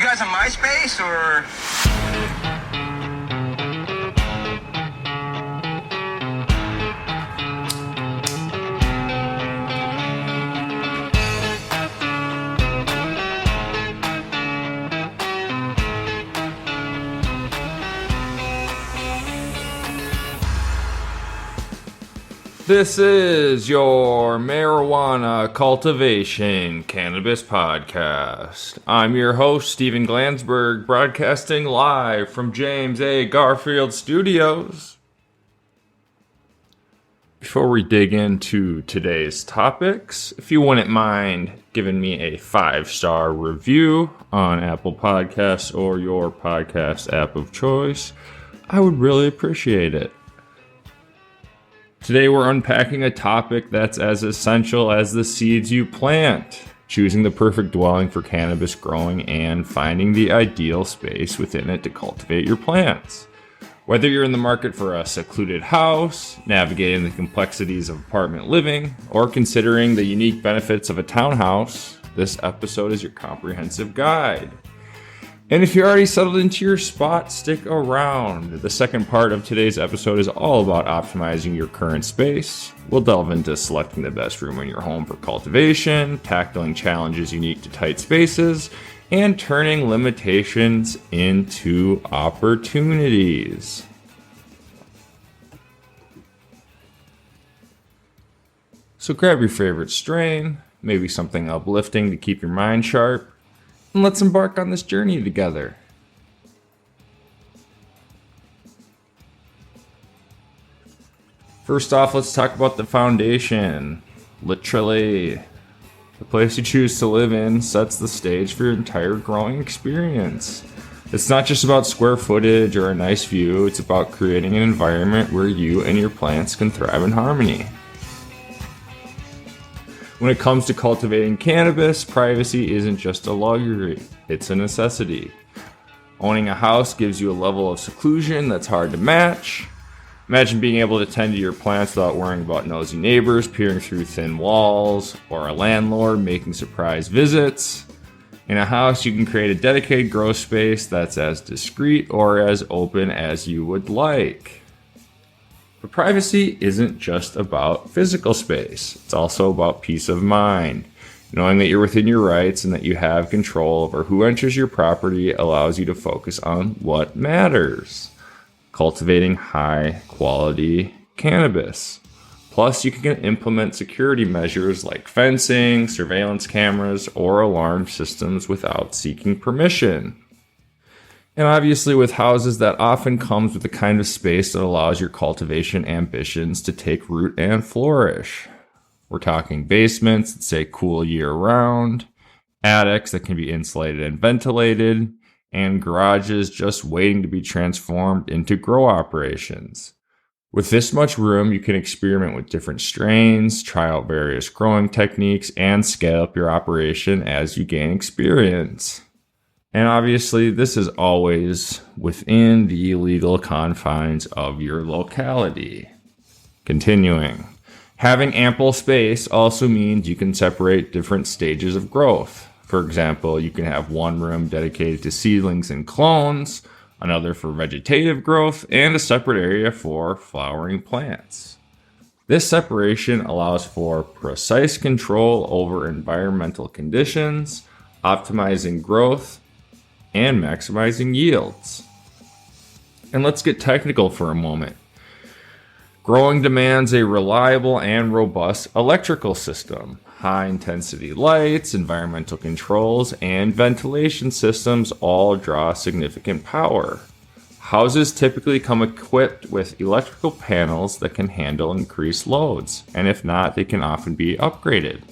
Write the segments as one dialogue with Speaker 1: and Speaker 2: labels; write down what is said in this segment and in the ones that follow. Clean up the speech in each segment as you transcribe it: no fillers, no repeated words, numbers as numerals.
Speaker 1: guys on MySpace or?
Speaker 2: This is your Marijuana Cultivation Cannabis Podcast. I'm your host, Steven Glansberg, broadcasting live from James A. Garfield Studios. Before we dig into today's topics, if you wouldn't mind giving me a 5-star review on Apple Podcasts or your podcast app of choice, I would really appreciate it. Today we're unpacking a topic that's as essential as the seeds you plant, choosing the perfect dwelling for cannabis growing and finding the ideal space within it to cultivate your plants. Whether you're in the market for a secluded house, navigating the complexities of apartment living, or considering the unique benefits of a townhouse, this episode is your comprehensive guide. And if you're already settled into your spot, stick around. The second part of today's episode is all about optimizing your current space. We'll delve into selecting the best room in your home for cultivation, tackling challenges unique to tight spaces, and turning limitations into opportunities. So grab your favorite strain, maybe something uplifting to keep your mind sharp, and let's embark on this journey together. First off, let's talk about the foundation. Literally, the place you choose to live in sets the stage for your entire growing experience. It's not just about square footage or a nice view, it's about creating an environment where you and your plants can thrive in harmony. When it comes to cultivating cannabis, privacy isn't just a luxury, it's a necessity. Owning a house gives you a level of seclusion that's hard to match. Imagine being able to tend to your plants without worrying about nosy neighbors peering through thin walls, or a landlord making surprise visits. In a house, you can create a dedicated grow space that's as discreet or as open as you would like. But privacy isn't just about physical space. It's also about peace of mind. Knowing that you're within your rights and that you have control over who enters your property allows you to focus on what matters. Cultivating high quality cannabis. Plus, you can implement security measures like fencing, surveillance cameras, or alarm systems without seeking permission. And obviously with houses, that often comes with the kind of space that allows your cultivation ambitions to take root and flourish. We're talking basements that stay cool year round, attics that can be insulated and ventilated, and garages just waiting to be transformed into grow operations. With this much room, you can experiment with different strains, try out various growing techniques, and scale up your operation as you gain experience. And obviously, this is always within the legal confines of your locality. Continuing. Having ample space also means you can separate different stages of growth. For example, you can have one room dedicated to seedlings and clones, another for vegetative growth, and a separate area for flowering plants. This separation allows for precise control over environmental conditions, optimizing growth, and maximizing yields. And let's get technical for a moment. Growing demands a reliable and robust electrical system. High-intensity lights, environmental controls, and ventilation systems all draw significant power. Houses typically come equipped with electrical panels that can handle increased loads, and if not, they can often be upgraded.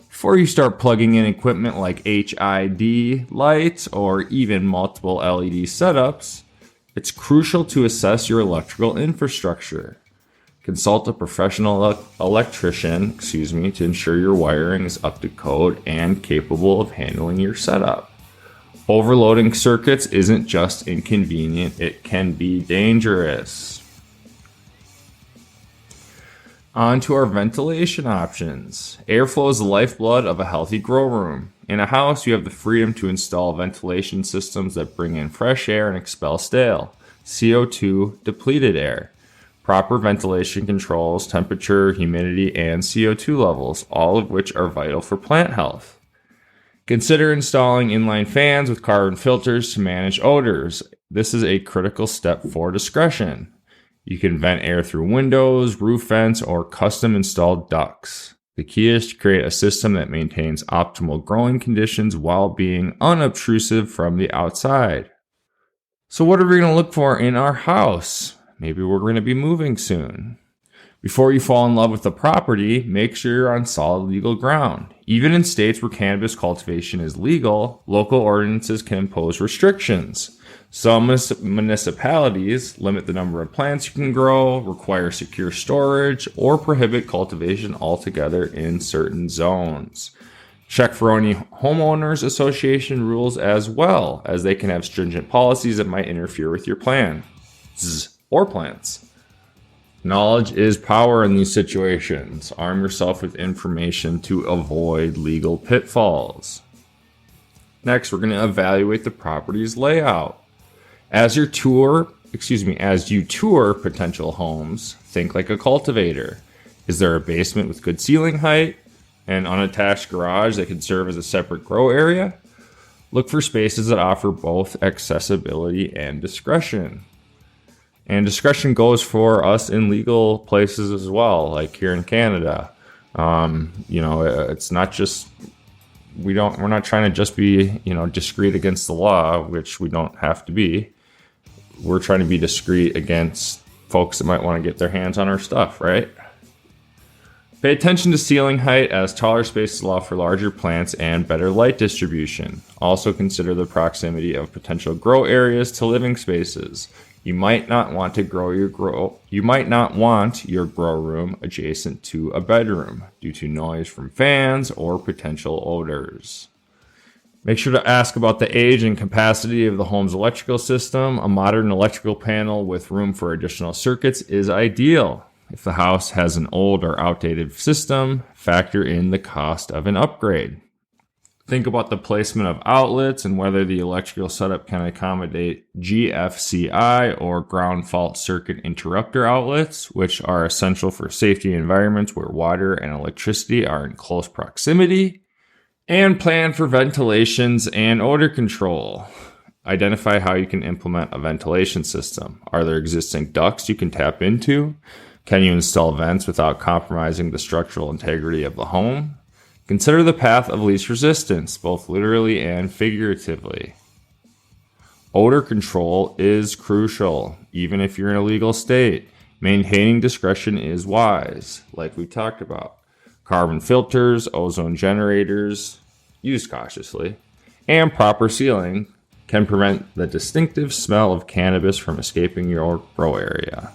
Speaker 2: Before you start plugging in equipment like HID lights or even multiple LED setups, it's crucial to assess your electrical infrastructure. Consult a professional electrician, to ensure your wiring is up to code and capable of handling your setup. Overloading circuits isn't just inconvenient, it can be dangerous. On to our ventilation options. Airflow is the lifeblood of a healthy grow room. In a house, you have the freedom to install ventilation systems that bring in fresh air and expel stale, CO2 depleted air. Proper ventilation controls temperature, humidity, and CO2 levels, all of which are vital for plant health. Consider installing inline fans with carbon filters to manage odors. This is a critical step for discretion. You can vent air through windows, roof vents, or custom installed ducts. The key is to create a system that maintains optimal growing conditions while being unobtrusive from the outside. So what are we going to look for in our house? Maybe we're going to be moving soon. Before you fall in love with the property, make sure you're on solid legal ground. Even in states where cannabis cultivation is legal, local ordinances can impose restrictions. Some municipalities limit the number of plants you can grow, require secure storage, or prohibit cultivation altogether in certain zones. Check for any homeowners association rules as well, as they can have stringent policies that might interfere with your plans or plants. Knowledge is power in these situations. Arm yourself with information to avoid legal pitfalls. Next, we're going to evaluate the property's layout. As you tour potential homes, think like a cultivator. Is there a basement with good ceiling height? An unattached garage that can serve as a separate grow area? Look for spaces that offer both accessibility and discretion. And discretion goes for us in legal places as well, like here in Canada. It's not just we're not trying to just be, discreet against the law, which we don't have to be. We're trying to be discreet against folks that might want to get their hands on our stuff, right? Pay attention to ceiling height, as taller spaces allow for larger plants and better light distribution. Also consider the proximity of potential grow areas to living spaces. You might not want your grow room adjacent to a bedroom due to noise from fans or potential odors. Make sure to ask about the age and capacity of the home's electrical system. A modern electrical panel with room for additional circuits is ideal. If the house has an old or outdated system, factor in the cost of an upgrade. Think about the placement of outlets and whether the electrical setup can accommodate GFCI or ground fault circuit interrupter outlets, which are essential for safety environments where water and electricity are in close proximity. And plan for ventilations and odor control. Identify how you can implement a ventilation system. Are there existing ducts you can tap into? Can you install vents without compromising the structural integrity of the home? Consider the path of least resistance, both literally and figuratively. Odor control is crucial, even if you're in a legal state. Maintaining discretion is wise, like we talked about. Carbon filters, ozone generators, used cautiously, and proper sealing can prevent the distinctive smell of cannabis from escaping your grow area.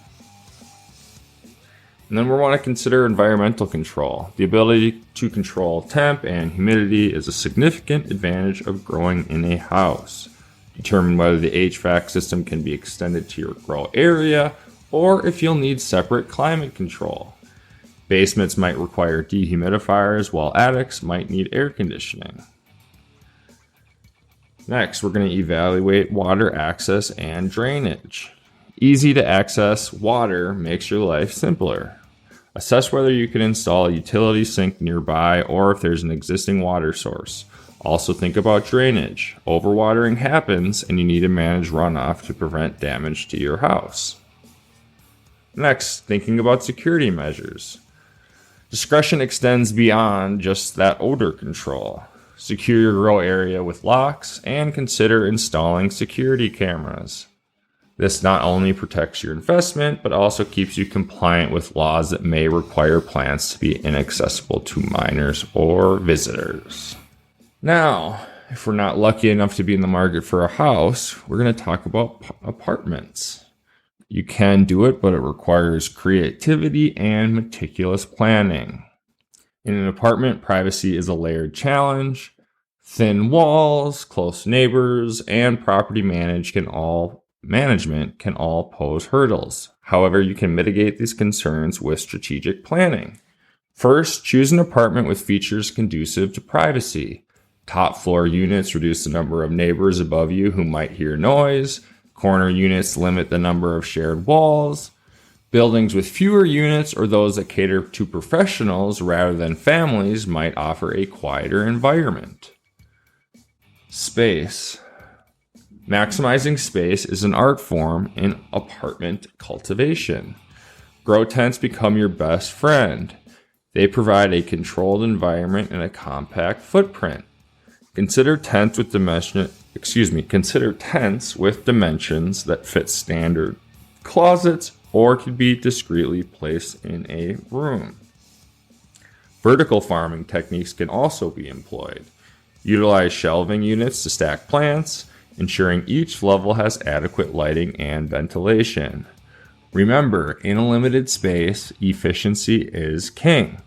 Speaker 2: And then we want to consider environmental control. The ability to control temp and humidity is a significant advantage of growing in a house. Determine whether the HVAC system can be extended to your grow area or if you'll need separate climate control. Basements might require dehumidifiers, while attics might need air conditioning. Next, we're going to evaluate water access and drainage. Easy to access water makes your life simpler. Assess whether you can install a utility sink nearby or if there's an existing water source. Also think about drainage. Overwatering happens and you need to manage runoff to prevent damage to your house. Next, thinking about security measures. Discretion extends beyond just that odor control. Secure your grow area with locks and consider installing security cameras. This not only protects your investment, but also keeps you compliant with laws that may require plants to be inaccessible to minors or visitors. Now, if we're not lucky enough to be in the market for a house, we're going to talk about apartments. You can do it, but it requires creativity and meticulous planning. In an apartment, privacy is a layered challenge. Thin walls, close neighbors, and property management can all pose hurdles. However, you can mitigate these concerns with strategic planning. First, choose an apartment with features conducive to privacy. Top floor units reduce the number of neighbors above you who might hear noise. Corner units limit the number of shared walls. Buildings with fewer units or those that cater to professionals rather than families might offer a quieter environment. Space. Maximizing space is an art form in apartment cultivation. Grow tents become your best friend. They provide a controlled environment and a compact footprint. Consider tents with dimensions that fit standard closets or could be discreetly placed in a room. Vertical farming techniques can also be employed. Utilize shelving units to stack plants, ensuring each level has adequate lighting and ventilation. Remember, in a limited space, efficiency is king.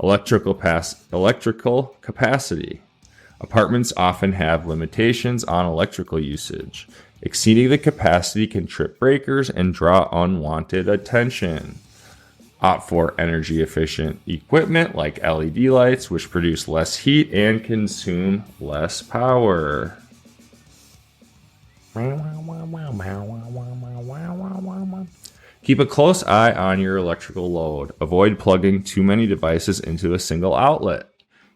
Speaker 2: Electrical capacity. Apartments often have limitations on electrical usage. Exceeding the capacity can trip breakers and draw unwanted attention. Opt for energy efficient equipment like LED lights, which produce less heat and consume less power. Keep a close eye on your electrical load. Avoid plugging too many devices into a single outlet.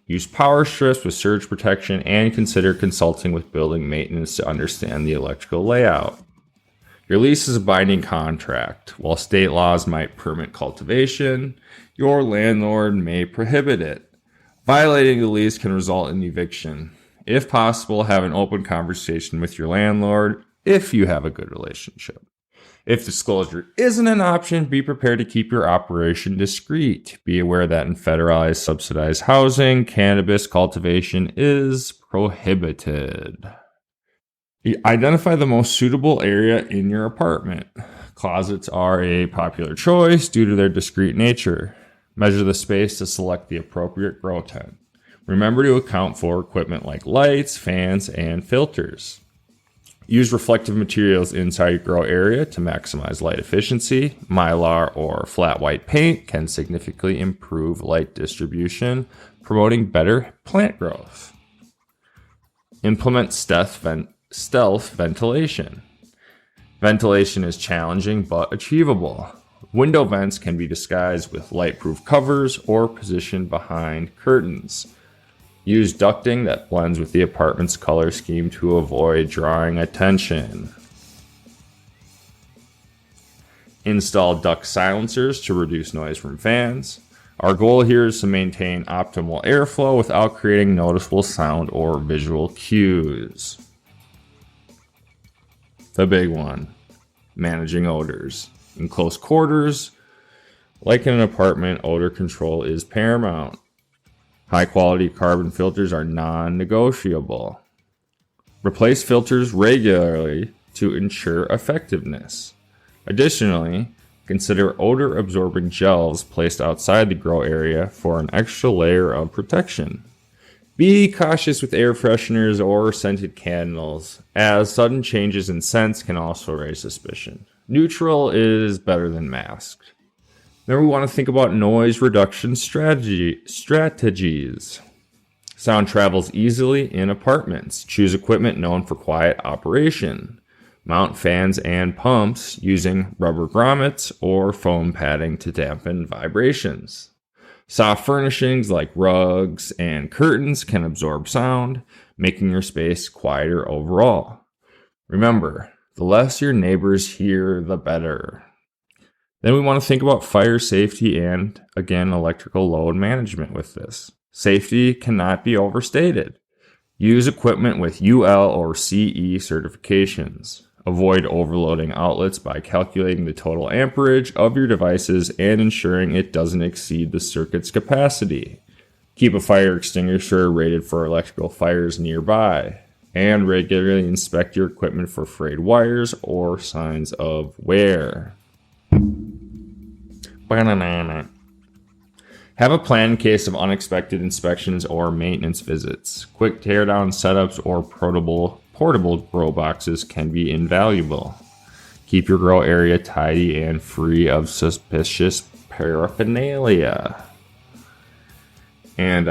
Speaker 2: Use power strips with surge protection and consider consulting with building maintenance to understand the electrical layout. Your lease is a binding contract. While state laws might permit cultivation, your landlord may prohibit it. Violating the lease can result in eviction. If possible, have an open conversation with your landlord if you have a good relationship. If disclosure isn't an option, be prepared to keep your operation discreet. Be aware that in federalized subsidized housing, cannabis cultivation is prohibited. Identify the most suitable area in your apartment. Closets are a popular choice due to their discreet nature. Measure the space to select the appropriate grow tent. Remember to account for equipment like lights, fans, and filters. Use reflective materials inside your grow area to maximize light efficiency. Mylar or flat white paint can significantly improve light distribution, promoting better plant growth. Implement stealth ventilation. Ventilation is challenging but achievable. Window vents can be disguised with light-proof covers or positioned behind curtains. Use ducting that blends with the apartment's color scheme to avoid drawing attention. Install duct silencers to reduce noise from fans. Our goal here is to maintain optimal airflow without creating noticeable sound or visual cues. The big one, managing odors. In close quarters, like in an apartment, odor control is paramount. High-quality carbon filters are non-negotiable. Replace filters regularly to ensure effectiveness. Additionally, consider odor-absorbing gels placed outside the grow area for an extra layer of protection. Be cautious with air fresheners or scented candles, as sudden changes in scents can also raise suspicion. Neutral is better than masked. Then we want to think about noise reduction strategies. Sound travels easily in apartments. Choose equipment known for quiet operation. Mount fans and pumps using rubber grommets or foam padding to dampen vibrations. Soft furnishings like rugs and curtains can absorb sound, making your space quieter overall. Remember, the less your neighbors hear, the better. Then we want to think about fire safety and, again, electrical load management with this. Safety cannot be overstated. Use equipment with UL or CE certifications. Avoid overloading outlets by calculating the total amperage of your devices and ensuring it doesn't exceed the circuit's capacity. Keep a fire extinguisher rated for electrical fires nearby. And regularly inspect your equipment for frayed wires or signs of wear. Have a plan in case of unexpected inspections or maintenance visits. Quick teardown setups or portable grow boxes can be invaluable. Keep your grow area tidy and free of suspicious paraphernalia. And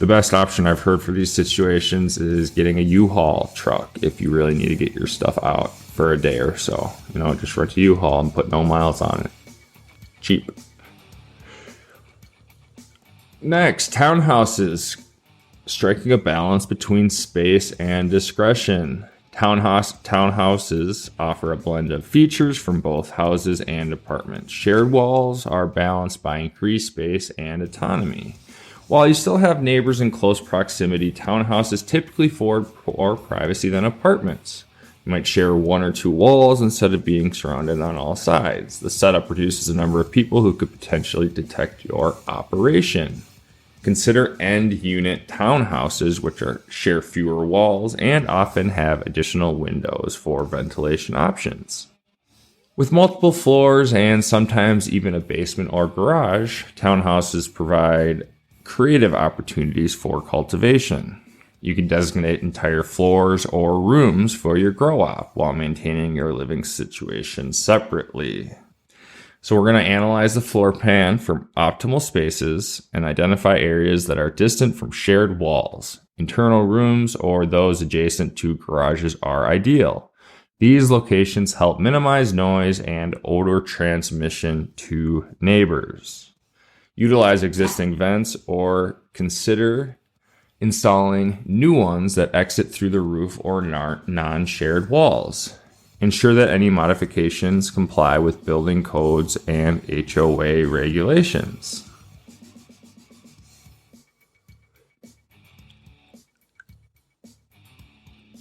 Speaker 2: The best option I've heard for these situations is getting a U-Haul truck if you really need to get your stuff out for a day or so. Just rent a U-Haul and put no miles on it. Cheap. Next, townhouses. Striking a balance between space and discretion. Townhouses offer a blend of features from both houses and apartments. Shared walls are balanced by increased space and autonomy. While you still have neighbors in close proximity, townhouses typically afford more privacy than apartments. You might share one or two walls instead of being surrounded on all sides. The setup reduces the number of people who could potentially detect your operation. Consider end unit townhouses, which share fewer walls and often have additional windows for ventilation options. With multiple floors and sometimes even a basement or garage, townhouses provide creative opportunities for cultivation. You can designate entire floors or rooms for your grow op while maintaining your living situation separately. So we're going to analyze the floor plan for optimal spaces and identify areas that are distant from shared walls. Internal rooms or those adjacent to garages are ideal. These locations help minimize noise and odor transmission to neighbors. Utilize existing vents or consider installing new ones that exit through the roof or non-shared walls. Ensure that any modifications comply with building codes and HOA regulations.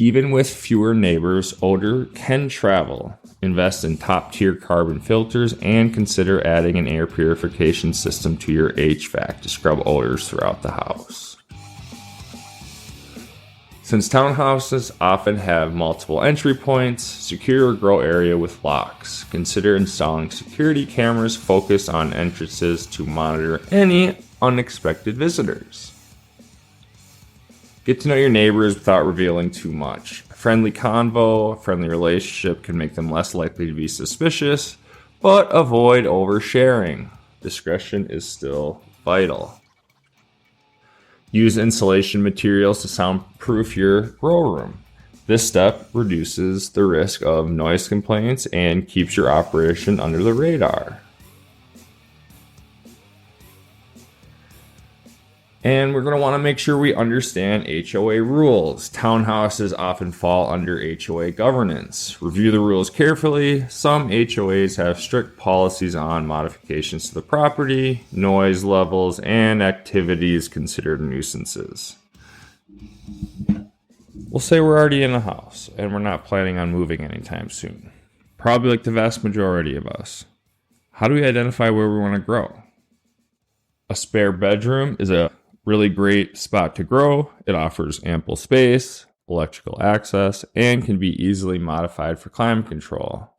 Speaker 2: Even with fewer neighbors, odor can travel. Invest in top-tier carbon filters and consider adding an air purification system to your HVAC to scrub odors throughout the house. Since townhouses often have multiple entry points, secure your grow area with locks. Consider installing security cameras focused on entrances to monitor any unexpected visitors. Get to know your neighbors without revealing too much. A friendly convo, a friendly relationship can make them less likely to be suspicious, but avoid oversharing. Discretion is still vital. Use insulation materials to soundproof your grow room. This step reduces the risk of noise complaints and keeps your operation under the radar. And we're going to want to make sure we understand HOA rules. Townhouses often fall under HOA governance. Review the rules carefully. Some HOAs have strict policies on modifications to the property, noise levels, and activities considered nuisances. We'll say we're already in a house and we're not planning on moving anytime soon. Probably like the vast majority of us. How do we identify where we want to grow? A spare bedroom is a really great spot to grow. It offers ample space, electrical access, and can be easily modified for climate control.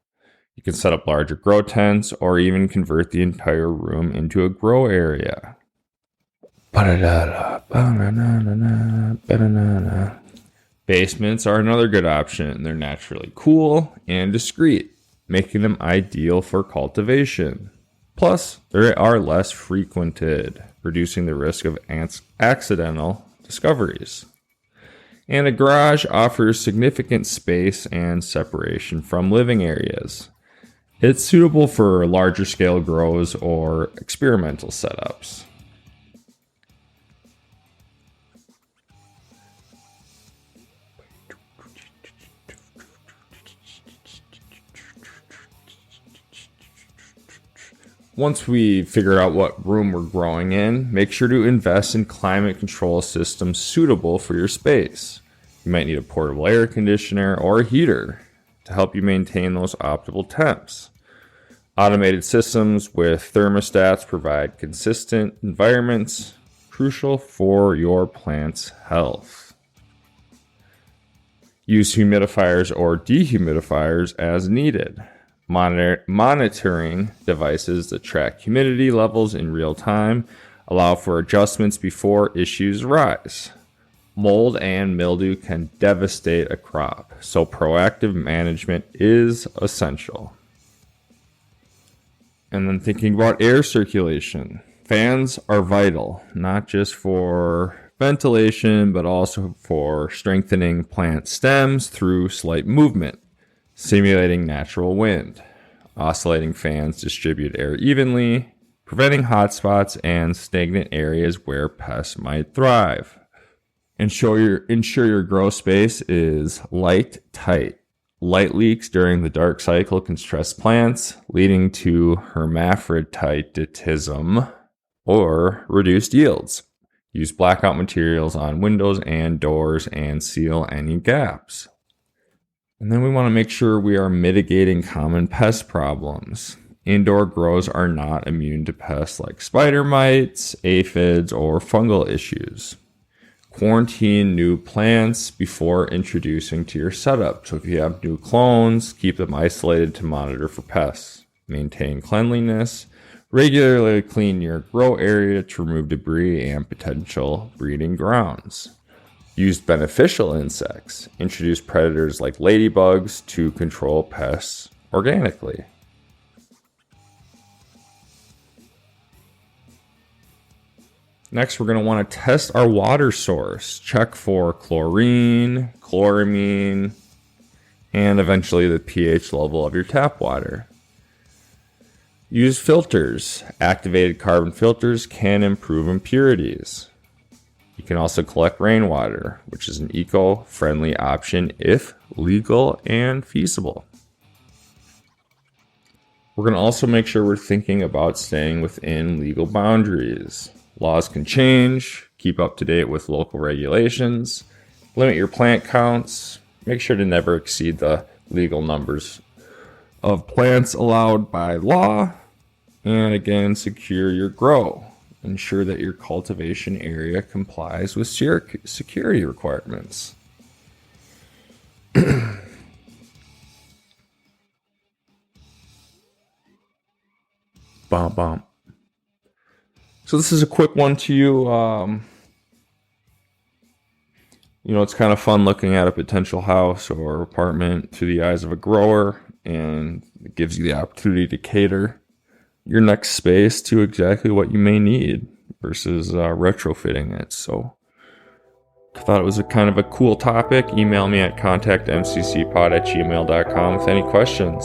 Speaker 2: You can set up larger grow tents or even convert the entire room into a grow area. Basements are another good option. They're naturally cool and discreet, making them ideal for cultivation. Plus, they are less frequented, reducing the risk of accidental discoveries. And a garage offers significant space and separation from living areas. It's suitable for larger scale grows or experimental setups. Once we figure out what room we're growing in, make sure to invest in climate control systems suitable for your space. You might need a portable air conditioner or a heater to help you maintain those optimal temps. Automated systems with thermostats provide consistent environments, crucial for your plant's health. Use humidifiers or dehumidifiers as needed. Monitoring devices that track humidity levels in real time allow for adjustments before issues arise. Mold and mildew can devastate a crop, so proactive management is essential. And then thinking about air circulation. Fans are vital, not just for ventilation, but also for strengthening plant stems through slight movement, simulating natural wind. Oscillating fans distribute air evenly, preventing hot spots and stagnant areas where pests might thrive. Ensure your grow space is light tight. Light leaks during the dark cycle can stress plants, leading to hermaphroditism or reduced yields. Use blackout materials on windows and doors and seal any gaps. And then we want to make sure we are mitigating common pest problems. Indoor grows are not immune to pests like spider mites, aphids, or fungal issues. Quarantine new plants before introducing to your setup. So if you have new clones, keep them isolated to monitor for pests. Maintain cleanliness. Regularly clean your grow area to remove debris and potential breeding grounds. Use beneficial insects. Introduce predators like ladybugs to control pests organically. Next, we're going to want to test our water source. Check for chlorine, chloramine, and eventually the pH level of your tap water. Use filters. Activated carbon filters can improve impurities. You can also collect rainwater, which is an eco-friendly option if legal and feasible. We're going to also make sure we're thinking about staying within legal boundaries. Laws can change. Keep up to date with local regulations. Limit your plant counts. Make sure to never exceed the legal numbers of plants allowed by law. And again, secure your grow. Ensure that your cultivation area complies with security requirements. Bom. So this is a quick one to you. It's kind of fun looking at a potential house or apartment through the eyes of a grower, and it gives you the opportunity to cater your next space to exactly what you may need versus retrofitting it. So I thought it was a kind of a cool topic. Email me at contactmccpod@gmail.com with any questions.